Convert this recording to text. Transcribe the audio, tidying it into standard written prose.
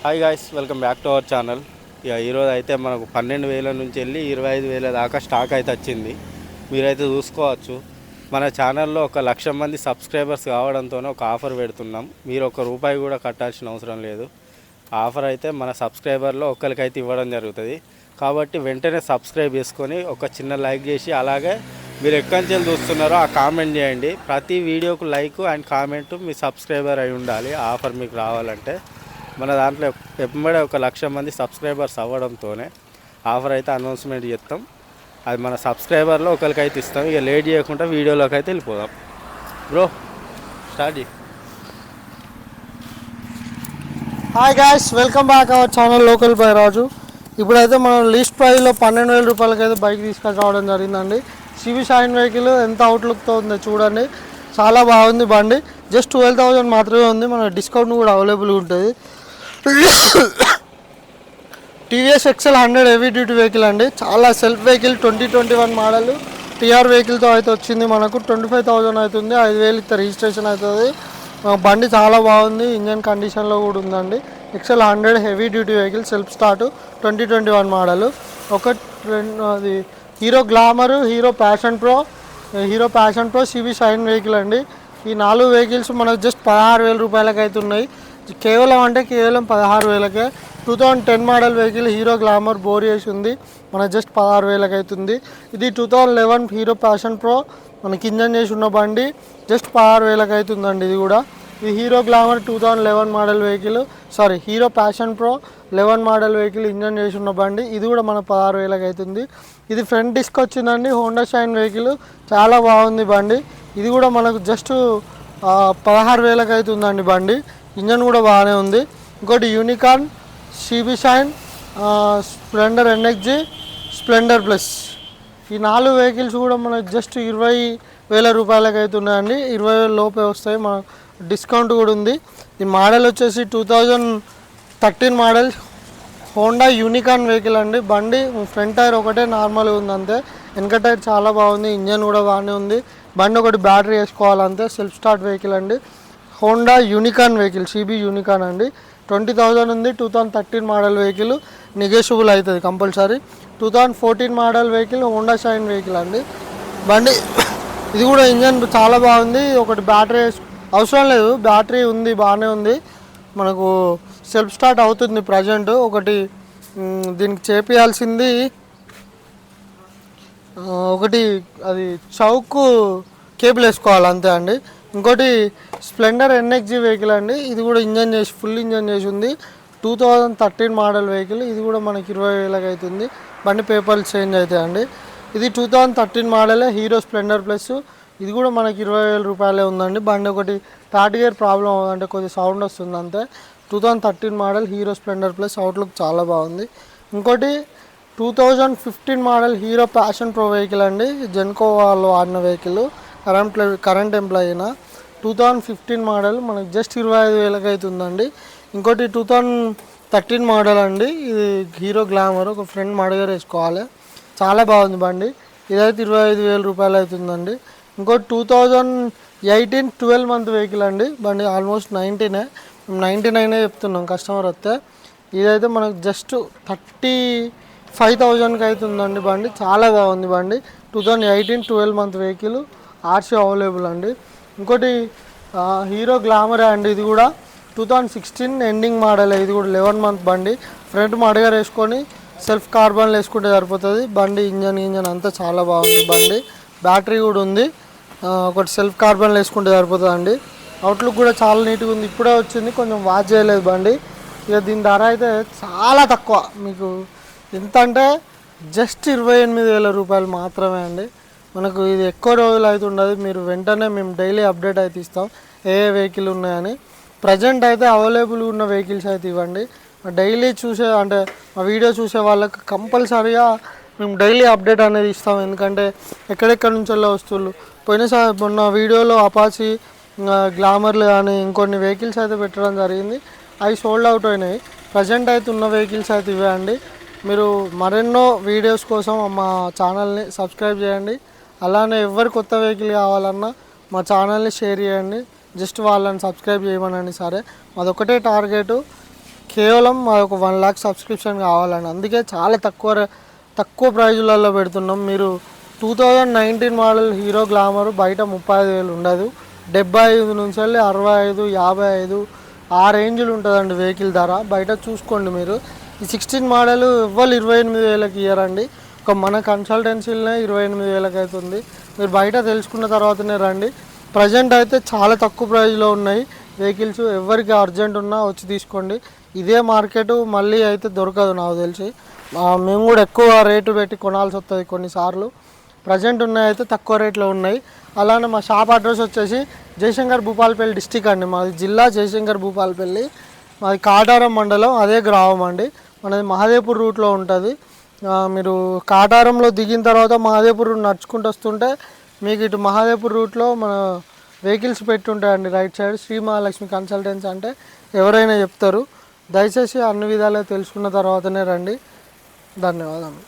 Hi guys, welcome back to our channel. ఈరోజు అయితే మనకు 12,000 నుంచి వెళ్ళి 25,000 దాకా స్టాక్ అయితే వచ్చింది. మీరైతే చూసుకోవచ్చు. మన ఛానల్లో 1,00,000 మంది సబ్స్క్రైబర్స్ కావడంతోనే ఒక ఆఫర్ పెడుతున్నాం. మీరు ₹1 కూడా కట్టాల్సిన అవసరం లేదు. ఆఫర్ అయితే మన సబ్స్క్రైబర్లో ఒక్కరికైతే ఇవ్వడం జరుగుతుంది. కాబట్టి వెంటనే సబ్స్క్రైబ్ చేసుకొని ఒక చిన్న లైక్ చేసి, అలాగే మీరు ఎక్కడి నుంచి చూస్తున్నారో ఆ కామెంట్ చేయండి. ప్రతి వీడియోకు లైక్ అండ్ కామెంట్ మీ సబ్స్క్రైబర్ అయి ఉండాలి. ఆఫర్ మీకు రావాలంటే మన దాంట్లో ఎప్పుడే 1,00,000 మంది సబ్స్క్రైబర్స్ అవ్వడంతోనే ఆఫర్ అయితే అనౌన్స్మెంట్ చేస్తాం. అది మన సబ్స్క్రైబర్లో ఒకరికైతే ఇస్తాం. ఇక లేట్ చేయకుండా వీడియోలోకి అయితే వెళ్ళిపోదాం. బ్రో స్టార్ట్ చేయి. Hi guys, welcome back our channel local by Raju. ఇప్పుడైతే మనం లీస్ట్ ప్రైస్లో ₹12,000 అయితే బైక్ తీసుకొని రావడం జరిగిందండి. సివి షైన్ వెహికల్ ఎంత అవుట్లుక్తో ఉందో చూడండి. చాలా బాగుంది బండి. జస్ట్ 12,000 మాత్రమే ఉంది. మన డిస్కౌంట్ కూడా అవైలబుల్ ఉంటుంది. TVS XL 100 heavy duty vehicle అండి. చాలా సెల్ఫ్ వెహికల్, 2021 మోడల్ టీఆర్ వెహికల్తో అయితే వచ్చింది. మనకు 25,000 అవుతుంది. 5,000 ఇస్తే రిజిస్ట్రేషన్ అవుతుంది. బండి చాలా బాగుంది. ఇంజన్ కండిషన్లో కూడా ఉందండి. XL 100 heavy duty vehicle, self start, 2021 model. అది Hero Glamour, Hero Passion Pro, CB Shine vehicle అండి. ఈ 4 వెహికల్స్ మనకు జస్ట్ ₹16,000 అయితే ఉన్నాయి. కేవలం 16,000కే. 2010 model vehicle hero glamour bore చేసి ఉంది. మన జస్ట్ 16,000 అవుతుంది. ఇది 2011 హీరో ప్యాషన్ ప్రో మనకి ఇంజన్ చేసి ఉన్న బండి. జస్ట్ 16,000 అవుతుందండి. ఇది కూడా ఇది hero glamour 2011 model vehicle, hero Passion pro 11 model vehicle engine చేసి ఉన్న బండి. ఇది కూడా మన 16,000 అవుతుంది. ఇది ఫ్రంట్ డిస్క్ వచ్చిందండి. హోండా షైన్ వెహికల్, చాలా బాగుంది బండి. ఇది కూడా మనకు జస్ట్ 16,000 అవుతుందండి బండి. ఇంజన్ కూడా బాగానే ఉంది. ఇంకోటి Unicorn, CB Shine, Splendor NXG, Splendor Plus, ఈ 4 వెహికల్స్ కూడా మనకు జస్ట్ ₹20,000 అవుతున్నాయండి. 20,000 లోపే వస్తాయి. మన డిస్కౌంట్ కూడా ఉంది. ఈ మోడల్ వచ్చేసి 2013 మోడల్ హోండా యూనికార్న్ వెహికల్ అండి. బండి ఫ్రంట్ టైర్ ఒకటే నార్మల్గా ఉంది అంతే. వెనక టైర్ చాలా బాగుంది. ఇంజన్ కూడా బాగానే ఉంది. బండి ఒకటి బ్యాటరీ వేసుకోవాలంతే. సెల్ఫ్ స్టార్ట్ వెహికల్ అండి. Honda Unicorn vehicle, CB Unicorn అండి. 20,000 ఉంది. 2013 మోడల్ వెహికల్, నెగోషియబుల్ అవుతుంది compulsory. 2014 model vehicle Honda Shine vehicle అండి. బండి ఇది కూడా ఇంజన్ చాలా బాగుంది. ఒకటి బ్యాటరీ అవసరం లేదు, బ్యాటరీ ఉంది, బాగానే ఉంది. మనకు సెల్ఫ్ స్టార్ట్ అవుతుంది ప్రజెంట్. ఒకటి దీనికి చేపియాల్సింది ఒకటి అది చౌక్ కేబుల్ వేసుకోవాలి అంతే అండి. ఇంకోటి స్ప్లెండర్ ఎన్ఎక్జీ వెహికల్ అండి. ఇది కూడా ఇంజన్ చేసి ఫుల్ ఇంజన్ చేసి ఉంది. 2013 మోడల్ వెహికల్. ఇది కూడా మనకి 20,000 అవుతుంది. బండి పేపర్లు చేంజ్ అవుతాయండి. ఇది 2013 మోడలే హీరో స్ప్లెండర్ ప్లస్. ఇది కూడా మనకి ₹20,000 ఉందండి. బండి ఒకటి థర్డ్ గేర్ ప్రాబ్లం అంటే కొద్దిగా సౌండ్ వస్తుంది అంతే. 2013 model hero Splendor plus, outlook చాలా బాగుంది. ఇంకోటి 2015 model hero Passion pro vehicle అండి. జెన్కో వాళ్ళు వాడిన వెహికల్, కరెంట్ ఎంప్లాయీ అయినా. 2015 మోడల్ మనకి జస్ట్ 25,000 అవుతుందండి. ఇంకోటి 2013 మోడల్ అండి. ఇది హీరో గ్లామర్, ఒక ఫ్రంట్ మడగర్ వేసుకోవాలి. చాలా బాగుంది బండి. ఇదైతే ₹25,000 అవుతుందండి. ఇంకోటి 2018 12 మంత్ వెహికల్ అండి. బండి ఆల్మోస్ట్ 99 చెప్తున్నాం కస్టమర్ వస్తే. ఇదైతే మనకు జస్ట్ 35,000కి అవుతుందండి బండి. చాలా బాగుంది బండి. 2018 12 మంత్ వెహికల్, ఆర్సీ అవైలబుల్ అండి. ఇంకోటి హీరో గ్లామర్ అండి. ఇది కూడా 2016 ఎండింగ్ మోడల్. ఇది కూడా 11 మంత్ బండి. ఫ్రంట్ మడగర్ వేసుకొని సెల్ఫ్ కార్బన్లు వేసుకుంటే సరిపోతుంది. బండి ఇంజన్ అంతా చాలా బాగుంది బండి. బ్యాటరీ కూడా ఉంది. ఒకటి సెల్ఫ్ కార్బన్లు వేసుకుంటే సరిపోతుంది అండి. అవుట్లుక్ కూడా చాలా నీట్గా ఉంది. ఇప్పుడే వచ్చింది, కొంచెం వాచ్ చేయలేదు బండి. ఇక దీని ధర అయితే చాలా తక్కువ. మీకు ఎంత అంటే జస్ట్ ₹28,000 మాత్రమే అండి. మనకు ఇది ఎక్కువ రోజులు అయితే ఉండదు. మీరు వెంటనే మేము డైలీ అప్డేట్ అయితే ఇస్తాం ఏ వెహికల్ ఉన్నాయని. ప్రజెంట్ అయితే అవైలబుల్ ఉన్న వెహికల్స్ అయితే ఇవ్వండి. డైలీ చూసే అంటే మా వీడియో చూసే వాళ్ళకి కంపల్సరీగా మేము డైలీ అప్డేట్ అనేది ఇస్తాం. ఎందుకంటే ఎక్కడెక్కడ నుంచి వెళ్ళే వస్తువులు మొన్న వీడియోలో అపాచీ, గ్లామర్లు కానీ ఇంకొన్ని వెహికల్స్ అయితే పెట్టడం జరిగింది. అవి సోల్డ్ అవుట్ అయినాయి. ప్రజెంట్ అయితే ఉన్న వెహికల్స్ అయితే ఇవే అండి. మీరు మరెన్నో వీడియోస్ కోసం మా ఛానల్ని సబ్స్క్రైబ్ చేయండి. అలానే ఎవరు కొత్త వెహికల్ కావాలన్నా మా ఛానల్ని షేర్ చేయండి. జస్ట్ వాళ్ళని సబ్స్క్రైబ్ చేయమనండి. సరే, మాదొక్కటే టార్గెట్, కేవలం ఒక 1 lakh సబ్స్క్రిప్షన్ కావాలండి. అందుకే చాలా తక్కువ ప్రైజులలో పెడుతున్నాం. మీరు 2019 మోడల్ హీరో గ్లామర్ బయట 35,000 ఉండదు. 75 నుంచి వెళ్ళి 65, 55 ఆ రేంజ్లు ఉంటుందండి వెహికల్ ధర. బయట చూసుకోండి మీరు. ఈ 16 మోడల్ ఎవ్వరు 28,000కి ఇయ్యరండి. ఒక మన కన్సల్టెన్సీలోనే 28,000కి అవుతుంది. మీరు బయట తెలుసుకున్న తర్వాతనే రండి. ప్రజెంట్ అయితే చాలా తక్కువ ప్రైస్లో ఉన్నాయి వెహికల్స్. ఎవరికి అర్జెంట్ ఉన్నా వచ్చి తీసుకోండి. ఇదే మార్కెట్ మళ్ళీ అయితే దొరకదు నాకు తెలిసి. మేము కూడా ఎక్కువ రేటు పెట్టి కొనాల్సి వస్తుంది కొన్నిసార్లు. ప్రజెంట్ ఉన్నాయి అయితే తక్కువ రేట్లో ఉన్నాయి. అలానే మా షాప్ అడ్రస్ వచ్చేసి జయశంకర్ భూపాలపల్లి డిస్టిక్ అండి. మాది జిల్లా జయశంకర్ భూపాలపల్లి. మాది కాటారం మండలం, అదే గ్రామం అండి. మనది మహదేవ్పూర్ రూట్లో ఉంటుంది. మీరు కాటారంలో దిగిన తర్వాత మహదేవ్పూర్ రూట్ నడుచుకుంటూ వస్తుంటే మీకు ఇటు మహదేవ్పూర్ రూట్లో మన వెహికల్స్ పెట్టుంటాయండి right side. Shri Mahalakshmi consultancy అంటే ఎవరైనా చెప్తారు. దయచేసి అన్ని విధాలుగా తెలుసుకున్న తర్వాతనే రండి. ధన్యవాదాలు.